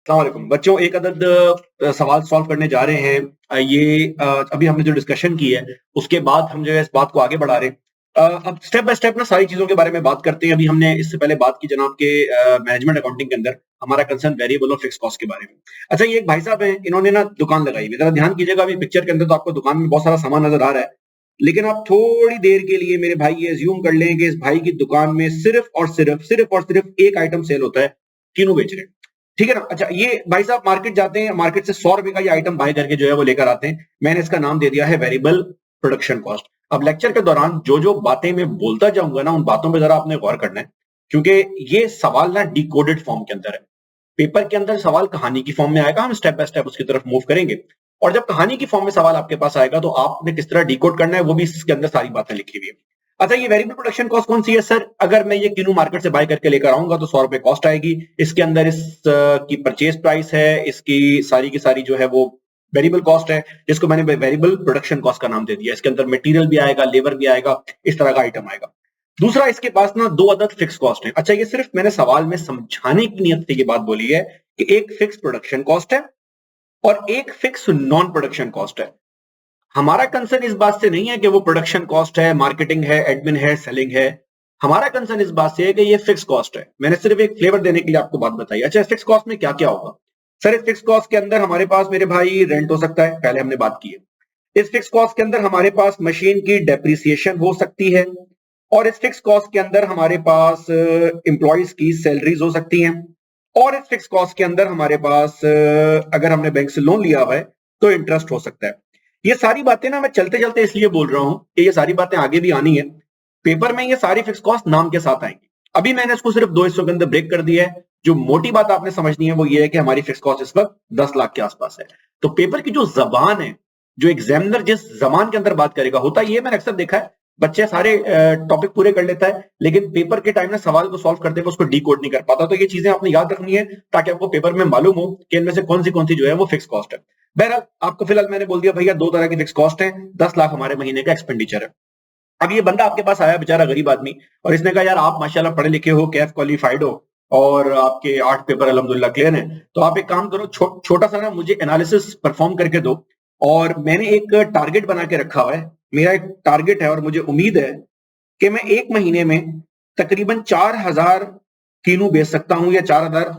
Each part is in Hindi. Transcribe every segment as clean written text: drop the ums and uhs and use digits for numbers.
अस्सलाम वालेकुम बच्चों, एक अदद सवाल सॉल्व करने जा रहे हैं। अभी हमने जो डिस्कशन की है उसके बाद हम जो है इस बात को आगे बढ़ा रहे हैं। अब स्टेप बाय स्टेप ना सारी चीजों के बारे में बात करते हैं। अभी हमने इससे पहले बात की जनाब के मैनेजमेंट अकाउंटिंग के अंदर हमारा कंसर्न वेरिएबल और फिक्स कॉस्ट के बारे में। अच्छा, ये एक भाई साहब हैं, इन्होंने ना दुकान लगाई हुई है। जरा ध्यान कीजिएगा, अभी पिक्चर के अंदर तो आपको दुकान में बहुत सारा सामान नजर आ रहा है, लेकिन आप थोड़ी देर के लिए मेरे भाई ये अज्यूम कर लें कि इस भाई की दुकान में सिर्फ एक आइटम सेल होता है, तीनों बेच रहे हैं। ठीक है ना। अच्छा, ये भाई साहब मार्केट जाते हैं, मार्केट से 100 रुपए का ये आइटम बाय करके जो है वो लेकर आते हैं। मैंने इसका नाम दे दिया है वेरिएबल प्रोडक्शन कॉस्ट। अब लेक्चर के दौरान जो जो बातें मैं बोलता जाऊंगा ना, उन बातों पे जरा आपने गौर करना है, क्योंकि ये सवाल ना डिकोडेड फॉर्म के अंदर है। पेपर के अंदर सवाल कहानी की फॉर्म में आएगा, हम स्टेप बाय स्टेप उसकी तरफ मूव करेंगे। और जब कहानी की फॉर्म में सवाल आपके पास आएगा तो आपने किस तरह डिकोड करना है वो भी इसके अंदर सारी बातें लिखी हुई है। अच्छा, ये वेरिएबल प्रोडक्शन कॉस्ट कौन सी है सर? अगर मैं ये किनू मार्केट से बाय करके लेकर आऊंगा तो 100 रुपए कॉस्ट आएगी। इसके अंदर इस की परचेज प्राइस है, इसकी सारी की सारी जो है वो वेरिएबल कॉस्ट है, जिसको मैंने वेरिएबल प्रोडक्शन कॉस्ट का नाम दे दिया। इसके अंदर मटेरियल भी आएगा, लेबर भी आएगा, इस तरह का आइटम आएगा। दूसरा, इसके पास ना दो अदद फिक्स कॉस्ट है। अच्छा, ये सिर्फ मैंने सवाल में समझाने की नियत से ये बात बोली है कि एक फिक्स प्रोडक्शन कॉस्ट है और एक फिक्स नॉन प्रोडक्शन कॉस्ट है। हमारा कंसर्न इस बात से नहीं है कि वो प्रोडक्शन कॉस्ट है, मार्केटिंग है, एडमिन है, सेलिंग है। हमारा कंसर्न इस बात से है कि ये फिक्स कॉस्ट है। मैंने सिर्फ एक फ्लेवर देने के लिए आपको बात बताई। अच्छा, फिक्स कॉस्ट में क्या क्या होगा सर? इस फिक्स कॉस्ट के अंदर हमारे पास मेरे भाई रेंट हो सकता है, पहले हमने बात की है। इस फिक्स कॉस्ट के अंदर हमारे पास मशीन की डेप्रिसिएशन हो सकती है, और इस फिक्स कॉस्ट के अंदर हमारे पास एम्प्लॉयज की सैलरीज हो सकती हैं, और इस फिक्स कॉस्ट के अंदर हमारे पास अगर हमने बैंक से लोन लिया हुआ है तो इंटरेस्ट हो सकता है। ये सारी बातें ना मैं चलते चलते इसलिए बोल रहा हूं कि ये सारी बातें आगे भी आनी है। पेपर में ये सारी फिक्स कॉस्ट नाम के साथ आएंगी। अभी मैंने इसको सिर्फ दो हिस्सों के अंदर ब्रेक कर दिया है। जो मोटी बात आपने समझनी है वो ये है कि हमारी फिक्स कॉस्ट इस वक्त 10 लाख के आसपास है। तो पेपर की जो जबान है, जो एग्जामिनर जिस जबान के अंदर बात करेगा, होता ये मैंने अक्सर देखा है, बच्चे सारे टॉपिक पूरे कर लेता है, लेकिन पेपर के टाइम में सवाल को सॉल्व करते हुए उसको डिकोड नहीं कर पाता। तो ये चीजें आपने याद रखनी है ताकि आपको पेपर में मालूम हो कि इनमें से कौन सी जो है वो फिक्स कॉस्ट है। बहरहाल आपको फिलहाल मैंने बोल दिया भैया, दो तरह की फिक्स कॉस्ट है, 10 लाख हमारे महीने का एक्सपेंडिचर है। अब ये बंदा आपके पास आया, बेचारा गरीब आदमी, और इसने कहा यार आप माशाल्लाह पढ़े लिखे हो, कैफ क्वालिफाइड हो, और आपके 8 पेपर अल्हम्दुलिल्लाह क्लियर हैं, तो आप एक काम करो, छोटा सा ना मुझे एनालिसिस परफॉर्म करके दो। और मैंने एक टारगेट बना के रखा हुआ है, मेरा एक टारगेट है और मुझे उम्मीद है कि मैं एक महीने में तकरीबन 4000 कीनू बेच सकता हूं, या 4000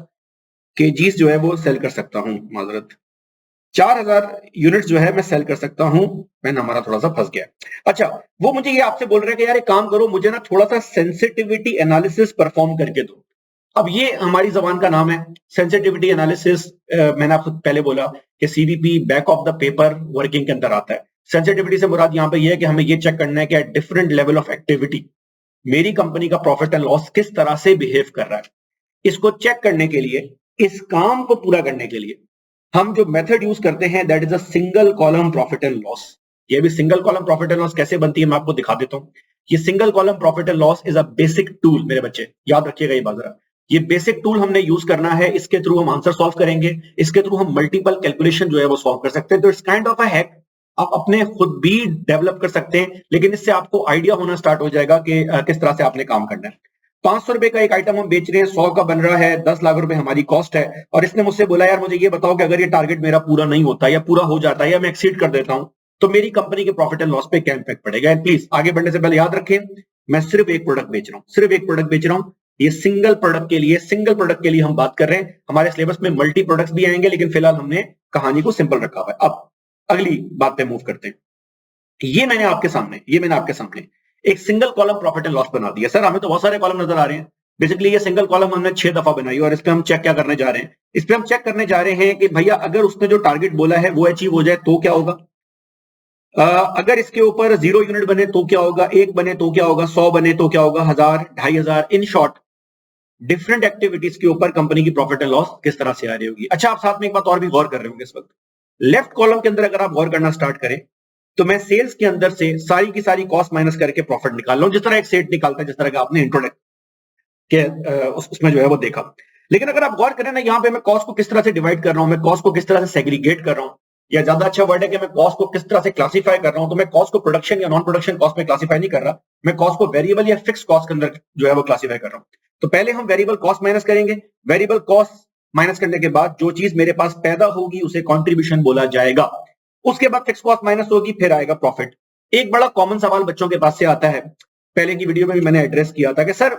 केजीज जो है वो सेल कर सकता हूं। माजरत, 4000 यूनिट्स जो है मैं सेल कर सकता हूं। मैंने हमारा थोड़ा सा फंस गया। अच्छा, वो मुझे ये आपसे बोल रहे हैं कि यार एक काम करो, मुझे ना थोड़ा सा सेंसिटिविटी एनालिसिस परफॉर्म करके दो। अब ये हमारी जबान का नाम है सेंसिटिविटी एनालिसिस। मैंने आपको पहले बोला कि CBP back of the paper working के अंदर आता है। सेंसिटिविटी से मुराद यहां पे ये है कि हमें ये चेक करना है कि at different level of activity मेरी कंपनी का प्रॉफिट एंड लॉस किस तरह से बिहेव कर रहा है। इसको चेक करने के लिए, इस काम को पूरा करने के लिए हम जो मेथड यूज करते हैं that is a single column profit and loss. ये भी single column profit and loss कैसे बनती है मैं आपको दिखा देता हूं। ये single column profit and loss is a basic tool मेरे बच्चे, याद रखिएगा ये बात जरा। ये बेसिक टूल हमने यूज करना है, इसके थ्रू हम आंसर सॉल्व करेंगे, इसके थ्रू हम मल्टीपल कैलकुलेशन जो है वो सॉल्व कर सकते हैं। तो it's kind of a hack, आप अपने खुद भी डेवलप कर सकते हैं, लेकिन इससे आपको आइडिया होना स्टार्ट हो जाएगा कि किस तरह से आपने काम करना है। 500 रुपए का एक आइटम हम बेच रहे हैं, 100 का बन रहा है, 10 लाख रुपए हमारी कॉस्ट है। और इसने मुझसे बोला यार मुझे ये बताओ कि अगर ये टारगेट मेरा पूरा नहीं होता या पूरा हो जाता है या मैं एक्सीड कर देता हूं तो मेरी कंपनी के प्रॉफिट एंड लॉस पे क्या इंपैक्ट पड़ेगा। प्लीज आगे बढ़ने से पहले याद रखें, मैं सिर्फ एक प्रोडक्ट बेच रहा हूं, सिर्फ एक प्रोडक्ट बेच रहा हूं। ये सिंगल प्रोडक्ट के लिए हम बात कर रहे हैं। हमारे सिलेबस में मल्टी प्रोडक्ट्स भी आएंगे, लेकिन फिलहाल हमने कहानी को सिंपल रखा हुआ है। अब अगली बात पे मूव करते हैं। ये मैंने आपके सामने एक single column profit and loss बना दिया। सर हमें तो बहुत सारे कॉलम नजर आ रहे हैं। बेसिकली ये सिंगल कॉलम हमने 6 दफा बनाई, और इस पे हम चेक क्या करने जा रहे हैं, इस पे हम चेक करने जा रहे हैं कि भैया अगर उसने जो टारगेट बोला है वो अचीव हो जाए तो क्या होगा, अगर इसके ऊपर 0 यूनिट बने तो क्या होगा, 1 बने तो क्या होगा, 100 बने तो क्या होगा, 1000, 2500, इन शॉर्ट डिफरेंट एक्टिविटीज के ऊपर कंपनी की प्रॉफिट एंड लॉस किस तरह से आ रही होगी। अच्छा, आप साथ में एक बात और भी गौर कर रहे होंगे इस वक्त, लेफ्ट कॉलम के अंदर अगर आप गौर करना स्टार्ट करें तो मैं सेल्स के अंदर से सारी की सारी कॉस्ट माइनस करके प्रॉफिट निकाल रहा हूं, जिस तरह एक सेट निकालता है, जिस तरह का आपने इंट्रोडक्ट के उसमें जो है वो देखा। लेकिन अगर आप गौर करें ना, यहाँ पे मैं कॉस्ट को किस तरह से डिवाइड कर रहा हूं, मैं कॉस्ट को किस तरह से सेग्रीगेट कर रहा हूं, या ज्यादा अच्छा वर्ड है कि मैं कॉस्ट को किस तरह से क्लासिफाई कर रहा हूं। तो मैं कॉस्ट को प्रोडक्शन या नॉन प्रोडक्शन कॉस्ट में क्लासिफाई नहीं कर रहा, मैं कॉस्ट को वेरिएबल या फिक्स कॉस्ट के अंदर जो है वो क्लासिफाई कर रहा हूं। तो पहले हम वेरिएबल कॉस्ट माइनस करेंगे। वेरिएबल कॉस्ट माइनस करने के बाद जो चीज मेरे पास पैदा होगी उसे कंट्रीब्यूशन बोला जाएगा। उसके बाद फिक्स कॉस्ट माइनस होगी, फिर आएगा प्रॉफिट। एक बड़ा कॉमन सवाल बच्चों के पास से आता है, पहले की वीडियो में भी मैंने एड्रेस किया था कि सर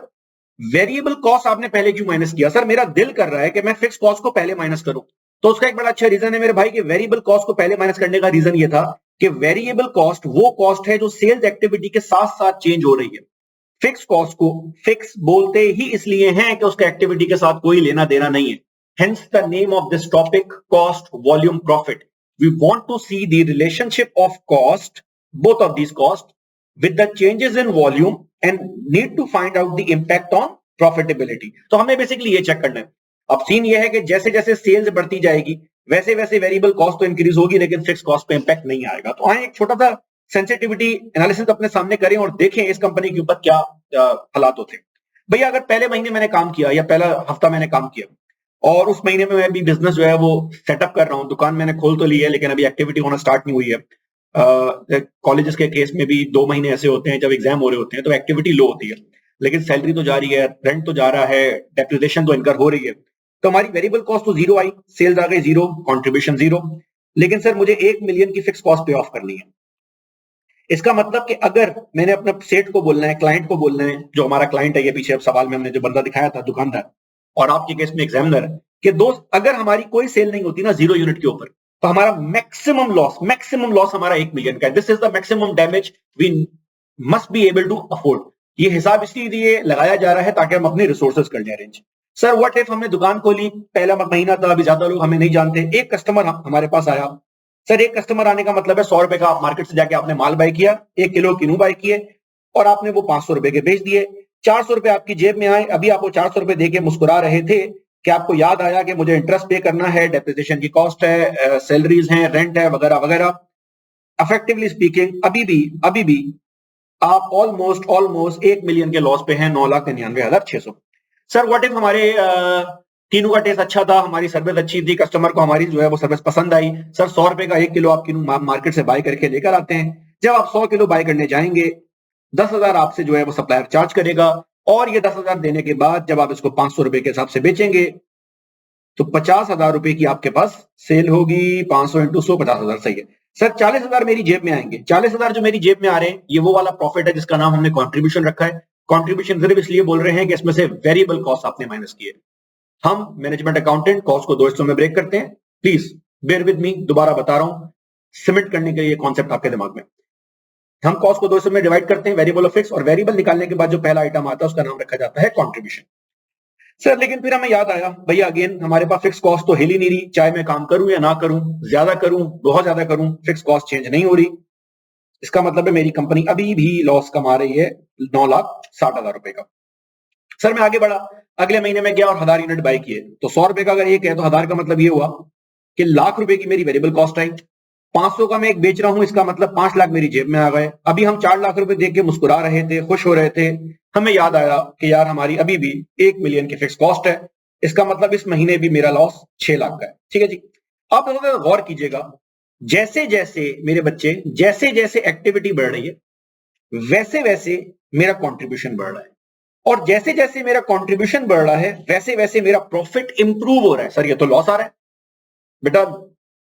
वेरिएबल कॉस्ट आपने पहले क्यों माइनस किया? सर मेरा दिल कर रहा है कि मैं फिक्स कॉस्ट को पहले माइनस करूं। तो उसका एक बड़ा अच्छा रीजन है मेरे भाई कि वेरिएबल कॉस्ट को पहले माइनस करने का रीजन ये था कि वेरिएबल कॉस्ट वो कॉस्ट है जो सेल्स एक्टिविटी के साथ साथ चेंज हो रही है। फिक्स कॉस्ट को फिक्स बोलते ही इसलिए हैं कि उसका एक्टिविटी के साथ कोई लेना देना नहीं है। Hence the name of this topic, cost, volume, profit. We want to see the relationship of cost, both of these costs, with the changes in volume and need to find out the impact on profitability. तो हमें बेसिकली ये चेक करना है। अब सीन ये है कि जैसे जैसे सेल्स बढ़ती जाएगी वैसे वैसे वेरिएबल कॉस्ट तो इंक्रीज होगी लेकिन फिक्स कॉस्ट पे इंपैक्ट नहीं आएगा। तो आए एक छोटा सा सेंसिटिविटी एनालिसिस अपने सामने करें और देखें इस कंपनी के ऊपर क्या हालात होते हैं। भैया अगर पहले महीने मैंने काम किया या पहला हफ्ता मैंने काम किया और उस महीने में मैं भी बिजनेस जो है वो सेटअप कर रहा हूँ, दुकान मैंने खोल तो ली है लेकिन अभी एक्टिविटी होना स्टार्ट नहीं हुई है। कॉलेजेस के केस में भी 2 महीने ऐसे होते हैं जब एग्जाम हो रहे होते हैं तो एक्टिविटी लो होती है, लेकिन सैलरी तो जा रही है, रेंट तो जा रहा है, डेप्रिसिएशन तो इनकर हो रही है। तो हमारी वेरिएबल कॉस्ट तो जीरो आई, सेल्स आ गए जीरो, कॉन्ट्रीब्यूशन जीरो। लेकिन सर मुझे 1 मिलियन की फिक्स कॉस्ट पे ऑफ करनी है। इसका मतलब कि अगर मैंने अपने सेठ को बोलना है, क्लाइंट को बोलना है, जो हमारा क्लाइंट है, ये पीछे अब सवाल में हमने जो बंदा दिखाया था दुकानदार, और आपके केस में एग्जामिनर है, कि दोस्त अगर हमारी कोई सेल नहीं होती ना 0 यूनिट के ऊपर तो हमारा मैक्सिमम लॉस हमारा 1 मिलियन का है। This is the maximum damage we must be able to afford. ये हिसाब इसलिए लगाया जा रहा है ताकि हम अपने रिसोर्सेज कर लें अरेंज। सर व्हाट इफ हमने दुकान खोली, पहला महीना था, अभी ज्यादा लोग हमें नहीं जानते, एक कस्टमर हमारे पास आया। सर एक कस्टमर आने का मतलब है 100 रुपए का मार्केट से जाके आपने माल बाय किया, 1 किलो किनू बाय किए और आपने वो 500 रुपए के बेच दिए। 400 रुपए आपकी जेब में आए, अभी आपको 400 रुपए देके मुस्कुरा रहे थे कि आपको याद आया कि मुझे इंटरेस्ट पे करना है, डेप्रिसिएशन की कॉस्ट है, सैलरीज हैं, रेंट है, वगैरह वगैरह। इफेक्टिवली स्पीकिंग अभी भी आप ऑलमोस्ट 1 मिलियन के लॉस पे हैं, 9,99,600। सर व्हाट इफ हमारे तीनों का टेस्ट अच्छा था, हमारी सर्विस अच्छी थी, कस्टमर को हमारी जो है वो सर्विस पसंद आई। सर 100 रुपए का 1 किलो आप किलो मार्केट से बाय करके लेकर आते हैं। जब आप 100 किलो बाय करने जाएंगे 10,000 आपसे जो है वो सप्लायर चार्ज करेगा और ये 10,000 देने के बाद जब आप इसको 500 रुपए के हिसाब से बेचेंगे तो 50,000 रुपए की आपके पास सेल होगी। 500 इंटू 100, 50,000 सही है। सर 40,000 मेरी जेब में आएंगे। 40,000 जो मेरी जेब में आ रहे हैं ये वो वाला प्रॉफिट है जिसका नाम हमने कॉन्ट्रीब्यूशन रखा है। कॉन्ट्रीब्यूशन सिर्फ इसलिए बोल रहे हैं कि इसमें से वेरिएबल कॉस्ट आपने माइनस किए। हम मैनेजमेंट अकाउंटेंट कॉस्ट को 2 हिस्सों में ब्रेक करते हैं। प्लीज बेयर विद मी, दोबारा बता रहा हूं सिमेंट करने के लिए कॉन्सेप्ट आपके दिमाग में। हम कॉस्ट को 2 हिस्सों में डिवाइड करते हैं, वेरिएबल और फिक्स, और वेरिएबल निकालने के बाद जो पहला आइटम आता है उसका नाम रखा जाता है कॉन्ट्रीब्यूशन। सर लेकिन फिर हमें याद आया भैया अगेन हमारे पास फिक्स कॉस्ट तो हिल ही नहीं रही, चाहे मैं काम करूं या ना करूं, ज्यादा करूं, बहुत ज्यादा करूं, फिक्स कॉस्ट चेंज नहीं हो रही। इसका मतलब है मेरी कंपनी अभी भी लॉस कमा रही है 9,60,000 रुपए का। सर मैं आगे बढ़ा, अगले महीने में गया और 1000 यूनिट बाय किए। तो 100 रुपए का अगर एक है तो 1000 का मतलब ये हुआ कि लाख रुपए की मेरी वेरिएबल कॉस्ट आई। 500 का मैं एक बेच रहा हूं, इसका मतलब 5 लाख मेरी जेब में आ गए। अभी हम 4 लाख रुपए देख के मुस्कुरा रहे थे, खुश हो रहे थे। हमें याद आया कि यार हमारी अभी भी 1 मिलियन की फिक्स कॉस्ट है, इसका मतलब इस महीने भी मेरा लॉस 6 लाख का है। ठीक है जी। आप लोग गौर कीजिएगा, जैसे जैसे मेरे बच्चे जैसे जैसे एक्टिविटी बढ़ रही है वैसे वैसे मेरा कॉन्ट्रीब्यूशन बढ़ रहा है, और जैसे जैसे मेरा कॉन्ट्रीब्यूशन बढ़ रहा है वैसे वैसे मेरा प्रॉफिट इंप्रूव हो रहा है। सर ये तो लॉस आ रहा है। बेटा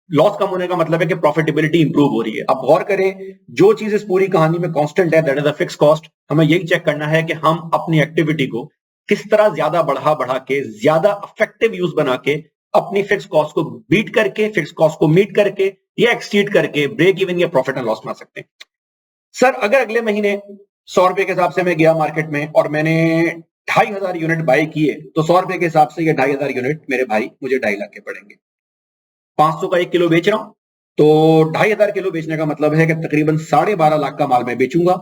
लॉस कम होने का मतलब है कि प्रॉफिटेबिलिटी इंप्रूव हो रही है। अब गौर करें, जो चीज इस पूरी कहानी में कांस्टेंट है that is the fix cost. हमें यही चेक करना है कि हम अपनी एक्टिविटी को किस तरह ज्यादा बढ़ा के ज्यादा इफेक्टिव यूज बना के अपनी फिक्स कॉस्ट को बीट करके, फिक्स कॉस्ट को मीट करके या एक्सीड करके ब्रेक इवन या प्रॉफिट एंड लॉस बना सकते हैं। सर अगर अगले महीने 100 रुपए के हिसाब से मैं गया मार्केट में और मैंने 2,500 यूनिट बाय किए तो 100 रुपए के हिसाब से ये 2,500 यूनिट मेरे भाई मुझे 2.5 लाख के पड़ेंगे। 500 का 1 किलो बेच रहा हूं तो 2,500 किलो बेचने का मतलब है कि तकरीबन 12.5 लाख का माल मैं बेचूंगा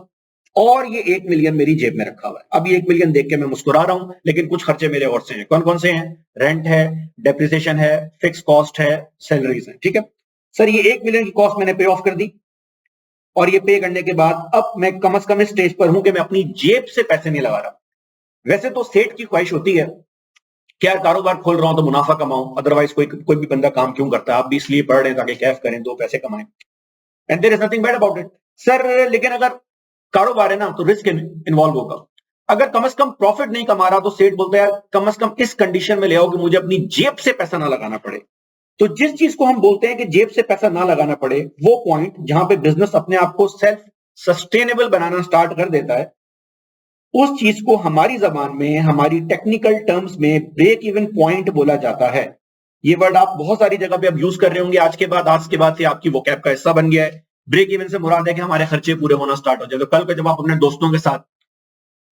और ये 1 मिलियन मेरी जेब में रखा हुआ है। अब ये 1 मिलियन देख के मैं मुस्कुरा रहा हूं, लेकिन कुछ खर्चे मेरे और से हैं। कौन कौन से हैं? रेंट है, डेप्रिसिएशन है, फिक्स कॉस्ट है, सैलरीज है। ठीक है सर, ये 1 मिलियन की कॉस्ट मैंने पे ऑफ कर दी और ये पे करने के बाद अब मैं कम से कम इस स्टेज पर हूं कि मैं अपनी जेब से पैसे नहीं लगा रहा। वैसे तो सेठ की ख्वाहिश होती है कि यार कारोबार खोल रहा हूं तो मुनाफा कमाऊं, अदरवाइज कोई भी बंदा काम क्यों करता है? आप भी इसलिए पढ़ रहे हैं ताकि कैफ करें, 2 पैसे कमाएं, and there is nothing bad about it. Sir लेकिन अगर कारोबार है ना तो रिस्क इन्वॉल्व होगा। अगर कम से कम प्रॉफिट नहीं कमा रहा तो सेठ बोलता है यार कम से कम इस कंडीशन में ले आओ कि मुझे अपनी जेब से पैसा ना लगाना पड़े। तो जिस चीज को हम बोलते हैं कि जेब से पैसा ना लगाना पड़े, वो पॉइंट जहां पे बिजनेस अपने आप को सेल्फ सस्टेनेबल बनाना स्टार्ट कर देता है, उस चीज को हमारी जबान में, हमारी टेक्निकल टर्म्स में ब्रेक इवन पॉइंट बोला जाता है। ये वर्ड आप बहुत सारी जगह पे अब यूज कर रहे होंगे आज के बाद से आपकी वोकैब का हिस्सा बन गया है। ब्रेक इवन से मुराद है कि हमारे खर्चे पूरे होना स्टार्ट हो जाए। तो कल को जब आप अपने दोस्तों के साथ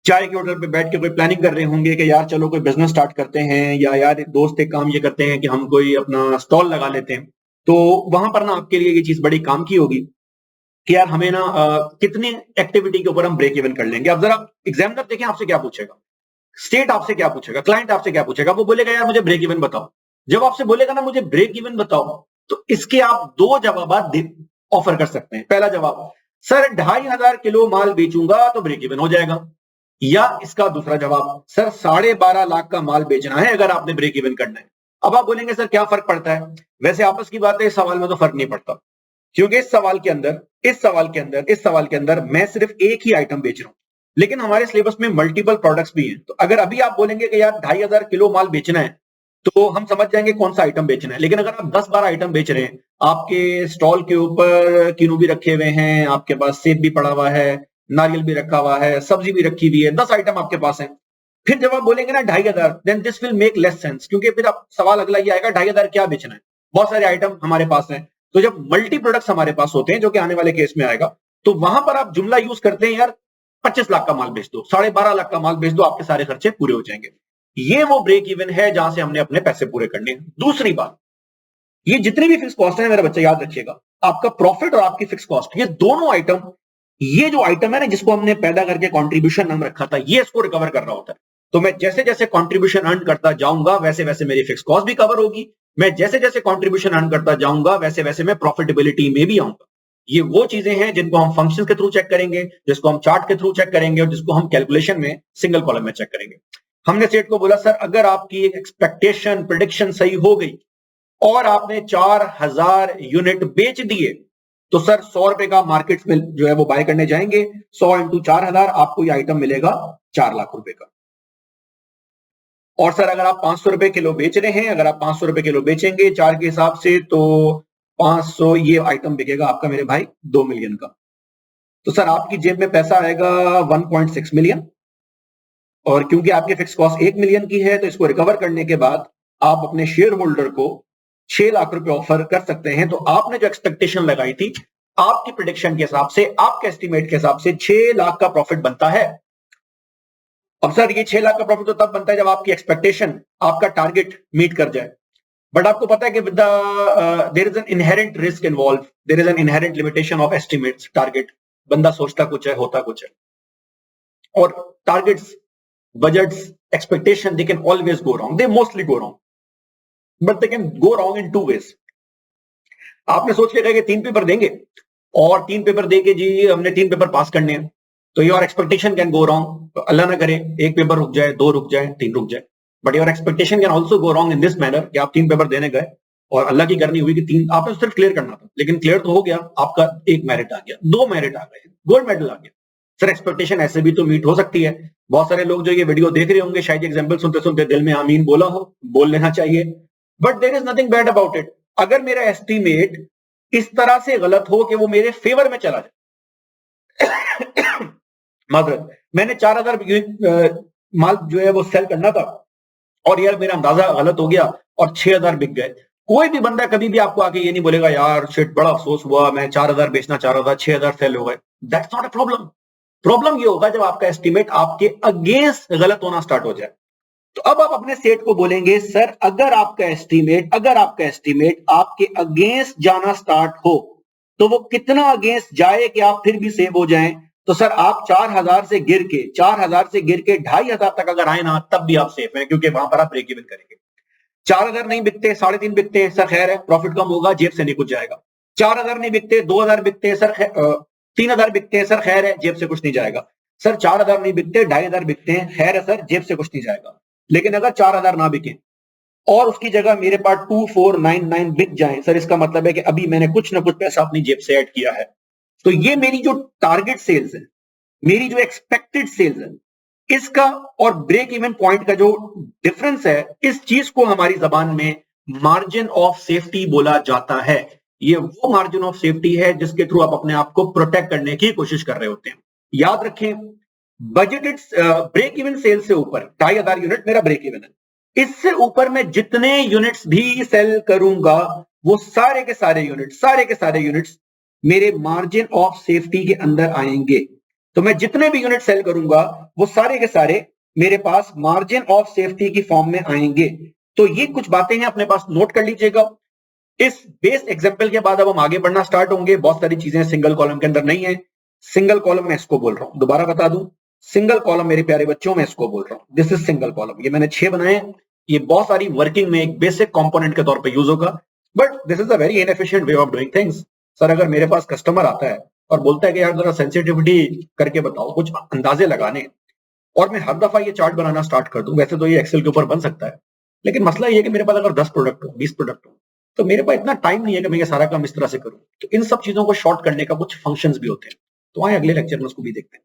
चाय के होटल पे बैठ के कोई प्लानिंग कर रहे होंगे कि यार चलो कोई बिजनेस स्टार्ट करते हैं, या यार दोस्त एक काम ये करते हैं कि हम कोई अपना स्टॉल लगा लेते हैं, तो वहां पर ना आपके लिए ये चीज बड़ी काम की होगी कि यार हमें ना कितनी एक्टिविटी के ऊपर हम ब्रेक इवन कर लेंगे। अब जरा एग्जामिनर देखें आपसे क्या पूछेगा, स्टेट आपसे क्या पूछेगा, क्लाइंट आपसे क्या पूछेगा। वो बोलेगा यार मुझे ब्रेक इवन बताओ। जब आपसे बोलेगा ना मुझे ब्रेक इवन बताओ, तो इसके आप दो जवाब ऑफर कर सकते हैं। पहला जवाब, सर 2,500 किलो माल बेचूंगा तो ब्रेक इवन हो जाएगा। या इसका दूसरा जवाब, सर 12.5 लाख का माल बेचना है अगर आपने ब्रेक इवन करना है। अब आप बोलेंगे सर क्या फर्क पड़ता है? वैसे आपस की बात है, इस सवाल में तो फर्क नहीं पड़ता, क्योंकि इस सवाल के अंदर मैं सिर्फ एक ही आइटम बेच रहा हूं, लेकिन हमारे सिलेबस में मल्टीपल प्रोडक्ट्स भी हैं। तो अगर अभी आप बोलेंगे कि यार 2,500 किलो माल बेचना है, तो हम समझ जाएंगे कौन सा आइटम बेचना है। लेकिन अगर आप 10-12 आइटम बेच रहे हैं, आपके स्टॉल के ऊपर किनू भी रखे हुए हैं, आपके पास सेब भी पड़ा हुआ है, नारियल भी रखा हुआ है, सब्जी भी रखी हुई है, 10 आइटम आपके पास है, फिर जब आप बोलेंगे ना 2,500, then this will make less sense, क्योंकि फिर आप सवाल अगला ये आएगा 2,500 क्या बेचना है, बहुत सारे आइटम हमारे पास हैं। तो जब मल्टी प्रोडक्ट्स हमारे पास होते हैं, जो कि आने वाले केस में आएगा, तो वहां पर आप जुमला यूज करते हैं यार 25 लाख का माल बेच दो, 12.5 लाख का माल बेच दो, आपके सारे खर्चे पूरे हो जाएंगे। ये वो ब्रेक इवन है जहां से हमने अपने पैसे पूरे करने हैं। दूसरी बात, ये जितनी भी फिक्स कॉस्ट है मेरा बच्चा याद रखिएगा, आपका प्रॉफिट और आपकी फिक्स कॉस्ट, ये दोनों आइटम, ये जो आइटम है ना जिसको हमने पैदा करके कंट्रीब्यूशन नाम रखा था, ये इसको रिकवर कर रहा होता है। तो मैं जैसे जैसे कंट्रीब्यूशन अर्न करता जाऊंगा वैसे वैसे मेरी फिक्स कॉस्ट भी कवर होगी, मैं जैसे जैसे कंट्रीब्यूशन अर्न करता जाऊंगा वैसे वैसे मैं प्रॉफिटेबिलिटी में भी आऊंगा। ये वो चीजें हैं जिनको हम फंक्शंस के थ्रू चेक करेंगे, जिसको हम चार्ट के थ्रू चेक करेंगे, और जिसको हम कैलकुलेशन में सिंगल कॉलम में चेक करेंगे। हमने सेठ को बोला सर अगर आपकी एक्सपेक्टेशन प्रेडिक्शन सही हो गई और आपने 4,000 यूनिट बेच दिए, तो सर 100 रुपए का मार्केट में जो है वो बाय करने जाएंगे, 100 इंटू 4,000, आपको ये आइटम मिलेगा 4 लाख रुपए का। और सर अगर आप 500 रुपए किलो बेच रहे हैं, अगर आप 500 रुपए किलो बेचेंगे 4 के हिसाब से, तो 500 ये आइटम बिकेगा आपका मेरे भाई 2 मिलियन का। तो सर आपकी जेब में पैसा आएगा 1.6 मिलियन, और क्योंकि आपकी फिक्स कॉस्ट 1 मिलियन की है, तो इसको रिकवर करने के बाद आप अपने शेयर होल्डर को 6 लाख रुपए ऑफर कर सकते हैं। तो आपने जो एक्सपेक्टेशन लगाई थी, आपकी प्रेडिक्शन के हिसाब से, आपके एस्टिमेट के हिसाब से 6 लाख का प्रॉफिट बनता है। अब सर ये 6 लाख का प्रॉफिट तो तब बनता है जब आपकी एक्सपेक्टेशन, आपका टारगेट मीट कर जाए। बट आपको पता है कि there is an inherent risk involve, there is an inherent limitation of estimates, target. बंदा सोचता कुछ है, होता कुछ है। और targets, budgets, expectation, they can always go wrong, they mostly go wrong, but they can go wrong in 2 ways. आपने सोच के कहा कि 3 पेपर देंगे, और 3 पेपर देके जी हमने 3 पेपर पास करने हैं, तो your expectation can go wrong. तो अल्लाह ना करे 1 पेपर रुक जाए, 2 रुक जाए, 3 रुक जाए, but your expectation can also go wrong in this manner कि आप 3 पेपर देने गए और अल्लाह की करनी हुई कि 3 आपने सिर्फ क्लियर करना था, लेकिन क्लियर तो हो गया, आपका 1 मेरिट आ गया, 2 मेरिट आ गए, गोल्ड मेडल आ गया। सर एक्सपेक्टेशन ऐसे भी तो मीट हो सकती है। बहुत सारे लोग जो ये वीडियो देख रहे होंगे शायद एग्जाम्पल सुनते सुनते दिल में आमीन बोला हो, बोल लेना चाहिए, but there is nothing bad about it. अगर मेरा एस्टीमेट इस तरह से गलत हो कि वो मेरे फेवर में चला जाए मादरत, मैंने 4,000 माल जो है वो सेल करना था, और यार मेरा अंदाजा गलत हो गया और 6,000 बिक गए। कोई भी बंदा कभी भी आपको आके ये नहीं बोलेगा यार शिट बड़ा अफसोस हुआ, मैं 4,000 बेचना चाह रहा था, 6,000 सेल हो गए। That's not a problem. Problem ये होगा जब आपका एस्टिमेट आपके अगेंस्ट गलत होना स्टार्ट हो जाए। तो अब आप अपने सेठ को बोलेंगे सर अगर आपका एस्टिमेट आपके अगेंस्ट जाना स्टार्ट हो, तो वो कितना अगेंस्ट जाए कि आप फिर भी सेव हो जाएं? तो सर आप 4,000 से गिर के 2,500 तक अगर आए ना, तब भी आप सेफ हैं, क्योंकि वहां पर आप ब्रेक इवन करेंगे। 4,000 नहीं बिकते, 3.5 बिकते हैं, सर खैर है, प्रॉफिट कम होगा, जेब से नहीं कुछ जाएगा। 4,000 नहीं बिकते, 2,000 बिकते हैं, सर 3,000 बिकते हैं, सर खैर है, जेब से कुछ नहीं जाएगा। सर 4,000 नहीं बिकते, 2,500 बिकते हैं, खैर है सर, जेब से कुछ नहीं जाएगा। लेकिन अगर 4,000 ना बिके और उसकी जगह मेरे पास 2,499 बिक जाए, सर इसका मतलब है कि अभी मैंने कुछ ना कुछ पैसा अपनी जेब से ऐड किया है। तो ये मेरी जो टारगेट सेल्स है, मेरी जो एक्सपेक्टेड सेल्स है, इसका और ब्रेक इवन पॉइंट का जो डिफरेंस है, इस चीज को हमारी जबान में मार्जिन ऑफ सेफ्टी बोला जाता है। ये वो मार्जिन ऑफ सेफ्टी है जिसके थ्रू आप अपने आप को प्रोटेक्ट करने की कोशिश कर रहे होते हैं। याद रखें, बजटेड ब्रेक इवन सेल से ऊपर 2500 यूनिट मेरा ब्रेक इवन है। इससे ऊपर मैं जितने यूनिट्स भी सेल करूंगा वो सारे के सारे यूनिट्स मेरे मार्जिन ऑफ सेफ्टी के अंदर आएंगे। तो मैं जितने भी यूनिट सेल करूंगा वो सारे के सारे मेरे पास मार्जिन ऑफ सेफ्टी की फॉर्म में आएंगे। तो ये कुछ बातें हैं, अपने पास नोट कर लीजिएगा। इस बेस एग्जांपल के बाद अब हम आगे बढ़ना स्टार्ट होंगे। बहुत सारी चीजें सिंगल कॉलम के अंदर नहीं है। सिंगल कॉलम में इसको बोल रहा हूं, दोबारा बता दूं, सिंगल कॉलम मेरे प्यारे बच्चों में इसको बोल रहा हूं, दिस इज सिंगल कॉलम। ये मैंने 6 बनाए। ये बहुत सारी वर्किंग में एक बेसिक कंपोनेंट के तौर पे यूज होगा, but this is a very inefficient way of doing things. Sir, अगर मेरे पास कस्टमर आता है और बोलता है कि यार जरा सेंसिटिविटी करके बताओ, कुछ अंदाजे लगाने, और मैं हर दफा ये चार्ट बनाना स्टार्ट कर दूं, वैसे तो ये एक्सेल के ऊपर बन सकता है, लेकिन मसला ये है कि मेरे पास अगर 10 प्रोडक्ट हो, 20 प्रोडक्ट हो, तो मेरे पास इतना टाइम नहीं है कि मैं ये सारा काम इस तरह से करूं। तो इन सब चीजों को शॉर्ट करने का कुछ फंक्शंस भी होते हैं। तो आए अगले लेक्चर में उसको भी देखते हैं।